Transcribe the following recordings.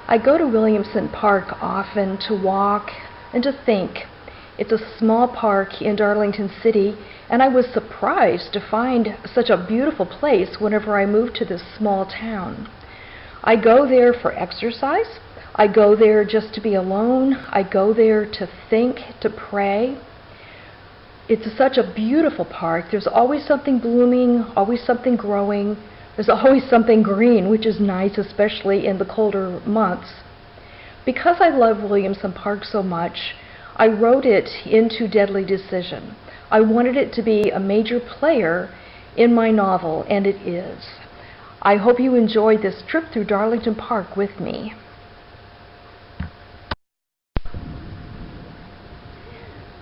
I go to Williamson Park often to walk and to think. It's a small park in Darlington City, and I was surprised to find such a beautiful place whenever I moved to this small town. I go there for exercise. I go there just to be alone. I go there to think, to pray. It's such a beautiful park. There's always something blooming, always something growing. There's always something green, which is nice, especially in the colder months. Because I love Williamson Park so much, I wrote it into Deadly Decision. I wanted it to be a major player in my novel, and it is. I hope you enjoyed this trip through Darlington Park with me.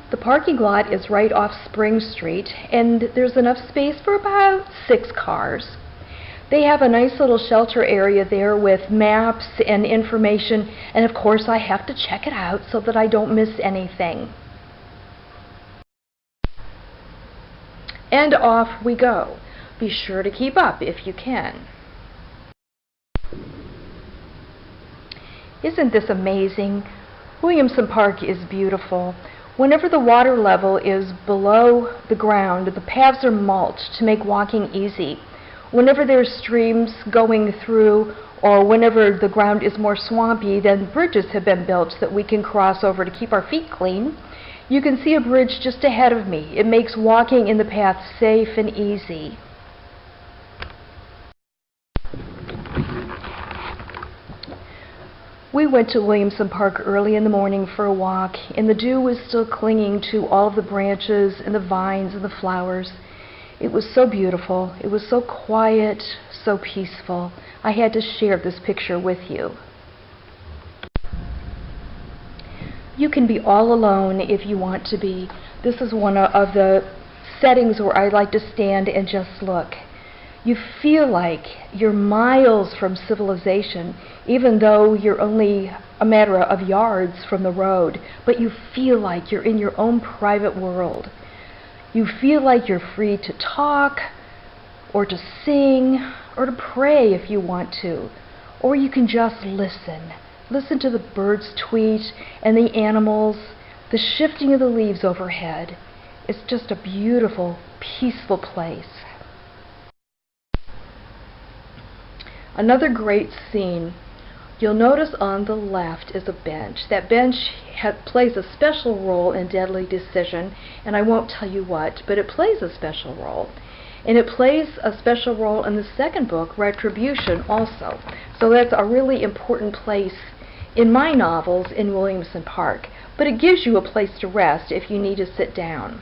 The parking lot is right off Spring Street, and there's enough space for about 6 cars. They have a nice little shelter area there with maps and information, and of course I have to check it out so that I don't miss anything. And off we go. Be sure to keep up if you can. Isn't this amazing? Williamson Park is beautiful. Whenever the water level is below the ground, the paths are mulched to make walking easy. Whenever there's streams going through, or whenever the ground is more swampy, then bridges have been built that we can cross over to keep our feet clean. You can see a bridge just ahead of me. It makes walking in the path safe and easy. We went to Williamson Park early in the morning for a walk, and the dew was still clinging to all of the branches and the vines and the flowers. It was so beautiful. It was so quiet, so peaceful. I had to share this picture with you. You can be all alone if you want to be. This is one of the settings where I like to stand and just look. You feel like you're miles from civilization, even though you're only a matter of yards from the road, but you feel like you're in your own private world. You feel like you're free to talk, or to sing, or to pray if you want to, or you can just listen. Listen to the birds tweet and the animals, the shifting of the leaves overhead. It's just a beautiful, peaceful place. Another great scene. You'll notice on the left is a bench. That bench plays a special role in Deadly Decision, and I won't tell you what, but it plays a special role. And it plays a special role in the second book, Retribution, also. So that's a really important place in my novels in Williamson Park. But it gives you a place to rest if you need to sit down.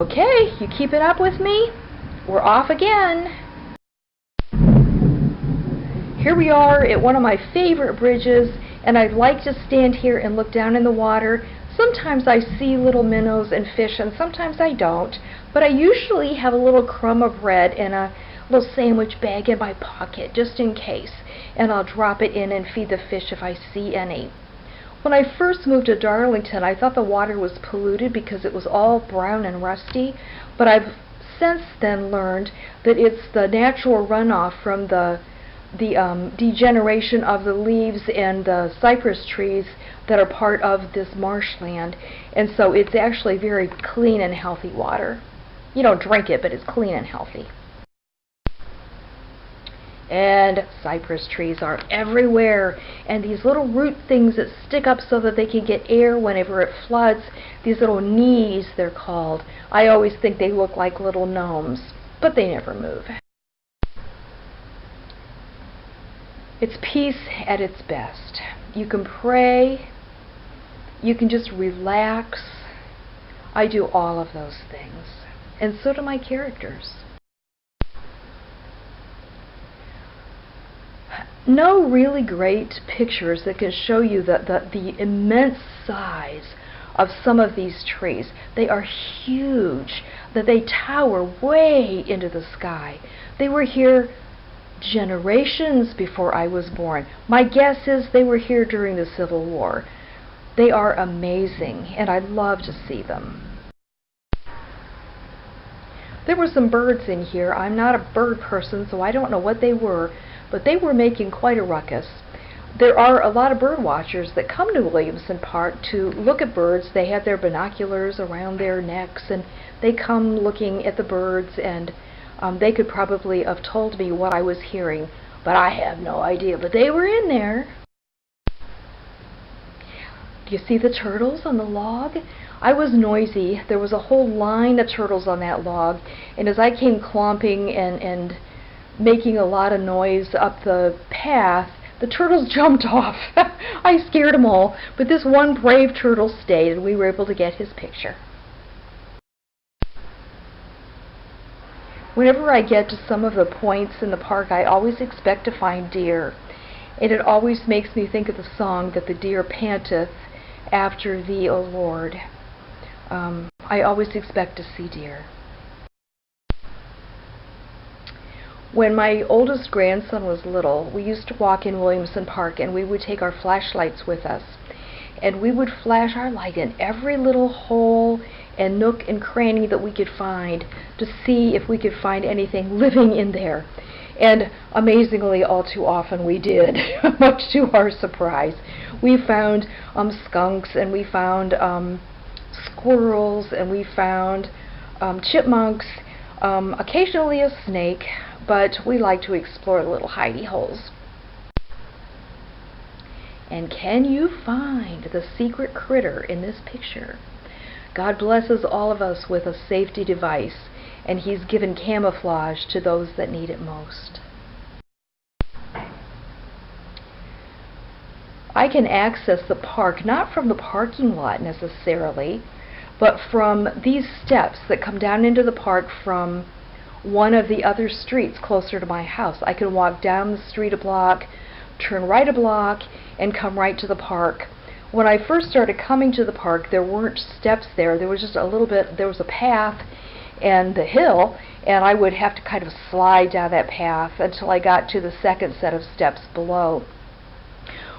Okay, you keep it up with me? We're off again. Here we are at one of my favorite bridges, and I like to stand here and look down in the water. Sometimes I see little minnows and fish, and sometimes I don't, but I usually have a little crumb of bread and a little sandwich bag in my pocket, just in case, and I'll drop it in and feed the fish if I see any. When I first moved to Darlington, I thought the water was polluted because it was all brown and rusty, but I've since then learned that it's the natural runoff from the degeneration of the leaves and the cypress trees that are part of this marshland, and so it's actually very clean and healthy water. You don't drink it, but it's clean and healthy. And cypress trees are everywhere, and these little root things that stick up so that they can get air whenever it floods, these little knees they're called. I always think they look like little gnomes, but they never move. It's peace at its best. You can pray, you can just relax. I do all of those things, and so do my characters. No really great pictures that can show you the immense size of some of these trees. They are huge, that they tower way into the sky. They were here generations before I was born. My guess is they were here during the Civil War. They are amazing, and I love to see them. There were some birds in here. I'm not a bird person, so I don't know what they were, but they were making quite a ruckus. There are a lot of bird watchers that come to Williamson Park to look at birds. They have their binoculars around their necks, and they come looking at the birds, and they could probably have told me what I was hearing, but I have no idea. But they were in there. Do you see the turtles on the log? I was noisy. There was a whole line of turtles on that log, and as I came clomping and making a lot of noise up the path, the turtles jumped off. I scared them all, but this one brave turtle stayed, and we were able to get his picture. Whenever I get to some of the points in the park, I always expect to find deer, and it always makes me think of the song that the deer panteth after thee, O Lord. I always expect to see deer. When my oldest grandson was little, we used to walk in Williamson Park, and we would take our flashlights with us, and we would flash our light in every little hole and nook and cranny that we could find to see if we could find anything living in there. And amazingly, all too often we did, much to our surprise. We found skunks, and we found squirrels, and we found chipmunks, occasionally a snake, but we like to explore little hidey holes. And can you find the secret critter in this picture? God blesses all of us with a safety device, and He's given camouflage to those that need it most. I can access the park not from the parking lot necessarily, but from these steps that come down into the park from one of the other streets closer to my house. I can walk down the street a block, turn right a block, and come right to the park. When I first started coming to the park, there weren't steps there. There was just a little bit, there was a path and the hill, and I would have to kind of slide down that path until I got to the second set of steps below.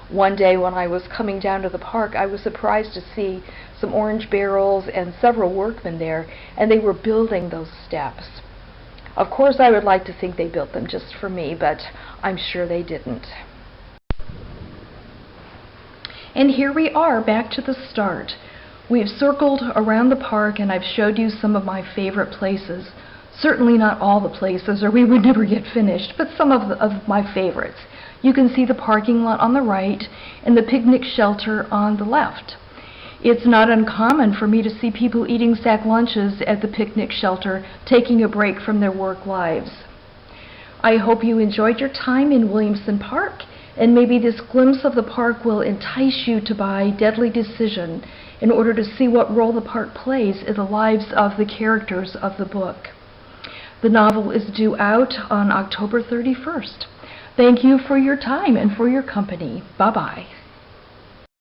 One day when I was coming down to the park, I was surprised to see some orange barrels and several workmen there, and they were building those steps. Of course, I would like to think they built them just for me, but I'm sure they didn't. And here we are, back to the start. We've circled around the park, and I've showed you some of my favorite places. Certainly not all the places, or we would never get finished, but some of my favorites. You can see the parking lot on the right and the picnic shelter on the left. It's not uncommon for me to see people eating sack lunches at the picnic shelter, taking a break from their work lives. I hope you enjoyed your time in Williamson Park, and maybe this glimpse of the park will entice you to buy Deadly Decision in order to see what role the park plays in the lives of the characters of the book. The novel is due out on October 31st. Thank you for your time and for your company. Bye-bye.